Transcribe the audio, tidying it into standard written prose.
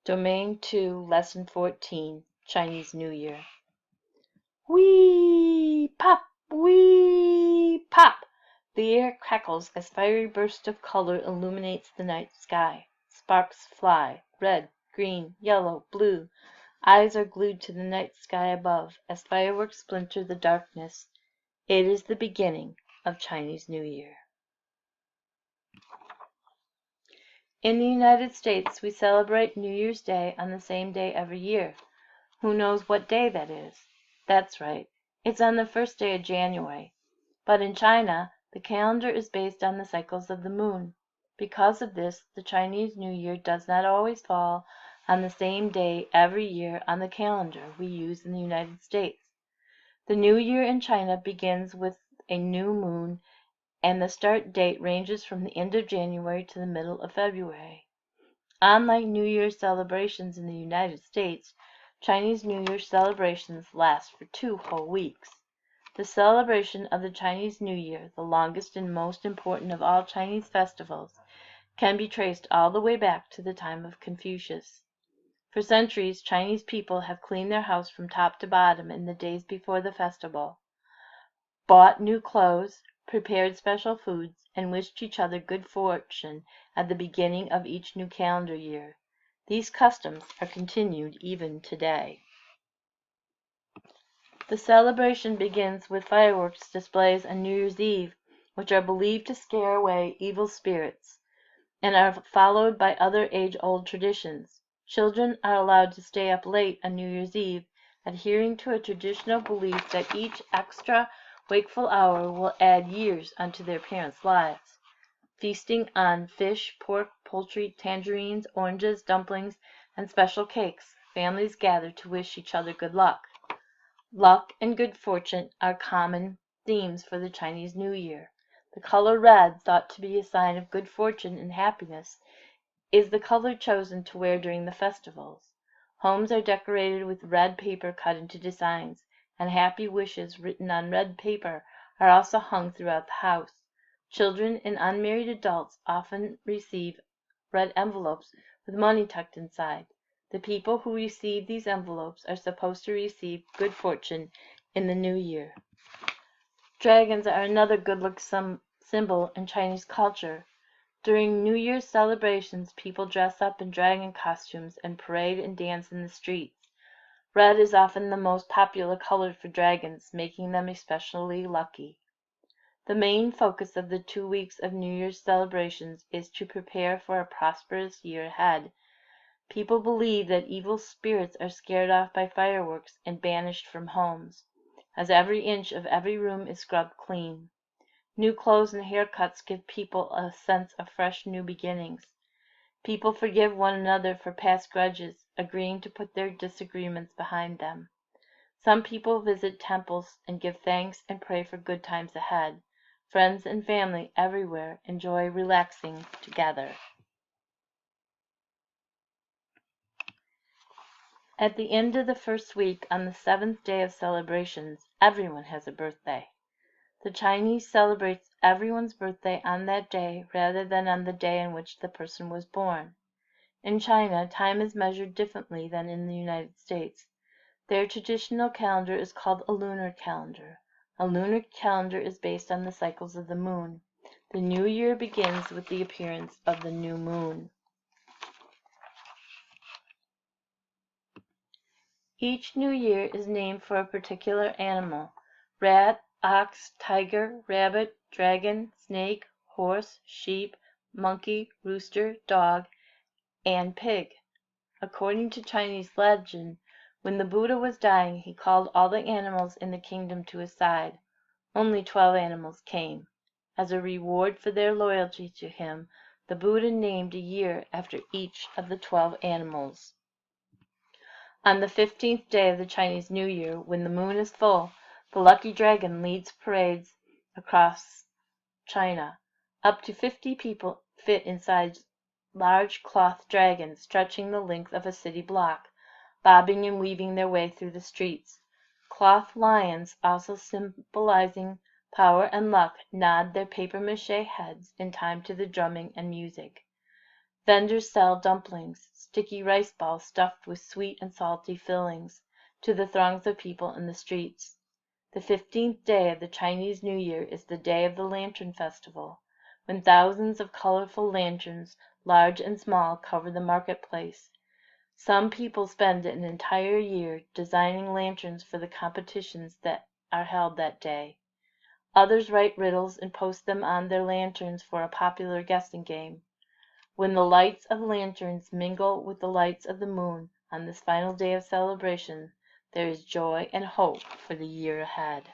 Domain 2, Lesson 14, Chinese New Year. Whee! Pop! Whee! Pop! The air crackles as fiery bursts of color illuminates the night sky. Sparks fly, red, green, yellow, blue. Eyes are glued to the night sky above as fireworks splinter the darkness. It is the beginning of Chinese New Year. In the United States, we celebrate New Year's Day on the same day every year. Who knows what day that is? That's right, it's on the first day of January. But in China, the calendar is based on the cycles of the moon. Because of this, the Chinese New Year does not always fall on the same day every year on the calendar we use in the United States. The New Year in China begins with a new moon, and the start date ranges from the end of January to the middle of February. Unlike New Year's celebrations in the United States, Chinese New Year celebrations last for 2 whole weeks. The celebration of the Chinese New Year, the longest and most important of all Chinese festivals, can be traced all the way back to the time of Confucius. For centuries, Chinese people have cleaned their house from top to bottom in the days before the festival, bought new clothes, prepared special foods, and wished each other good fortune at the beginning of each new calendar year. These customs are continued even today. The celebration begins with fireworks displays on New Year's Eve, which are believed to scare away evil spirits, and are followed by other age-old traditions. Children are allowed to stay up late on New Year's Eve, adhering to a traditional belief that each extra wakeful hour will add years unto their parents' lives. Feasting on fish, pork, poultry, tangerines, oranges, dumplings, and special cakes, families gather to wish each other good luck. Luck and good fortune are common themes for the Chinese New Year. The color red, thought to be a sign of good fortune and happiness, is the color chosen to wear during the festivals. Homes are decorated with red paper cut into designs, and happy wishes written on red paper are also hung throughout the house. Children and unmarried adults often receive red envelopes with money tucked inside. The people who receive these envelopes are supposed to receive good fortune in the new year. Dragons are another good luck symbol in Chinese culture. During New Year's celebrations, people dress up in dragon costumes and parade and dance in the streets. Red is often the most popular color for dragons, making them especially lucky. The main focus of the 2 weeks of New Year's celebrations is to prepare for a prosperous year ahead. People believe that evil spirits are scared off by fireworks and banished from homes, as every inch of every room is scrubbed clean. New clothes and haircuts give people a sense of fresh new beginnings. People forgive one another for past grudges, agreeing to put their disagreements behind them. Some people visit temples and give thanks and pray for good times ahead. Friends and family everywhere enjoy relaxing together. At the end of the first week, on the 7th day of celebrations, everyone has a birthday. The Chinese celebrates everyone's birthday on that day rather than on the day in which the person was born. In China, time is measured differently than in the United States. Their traditional calendar is called a lunar calendar. A lunar calendar is based on the cycles of the moon. The new year begins with the appearance of the new moon. Each new year is named for a particular animal: rat, ox, tiger, rabbit, dragon, snake, horse, sheep, monkey, rooster, dog, and pig. According to Chinese legend, when the Buddha was dying, he called all the animals in the kingdom to his side. Only 12 animals came. As a reward for their loyalty to him, the Buddha named a year after each of the 12 animals. On the 15th day of the Chinese New Year, when the moon is full, the lucky dragon leads parades across China. Up to 50 people fit inside large cloth dragons stretching the length of a city block, bobbing and weaving their way through the streets. Cloth lions, also symbolizing power and luck, nod their papier-mâché heads in time to the drumming and music. Vendors sell dumplings, sticky rice balls stuffed with sweet and salty fillings, to the throngs of people in the streets. The 15th day of the Chinese New Year is the day of the Lantern Festival, when thousands of colorful lanterns, large and small, cover the marketplace. Some people spend an entire year designing lanterns for the competitions that are held that day. Others write riddles and post them on their lanterns for a popular guessing game. When the lights of lanterns mingle with the lights of the moon on this final day of celebration, there is joy and hope for the year ahead.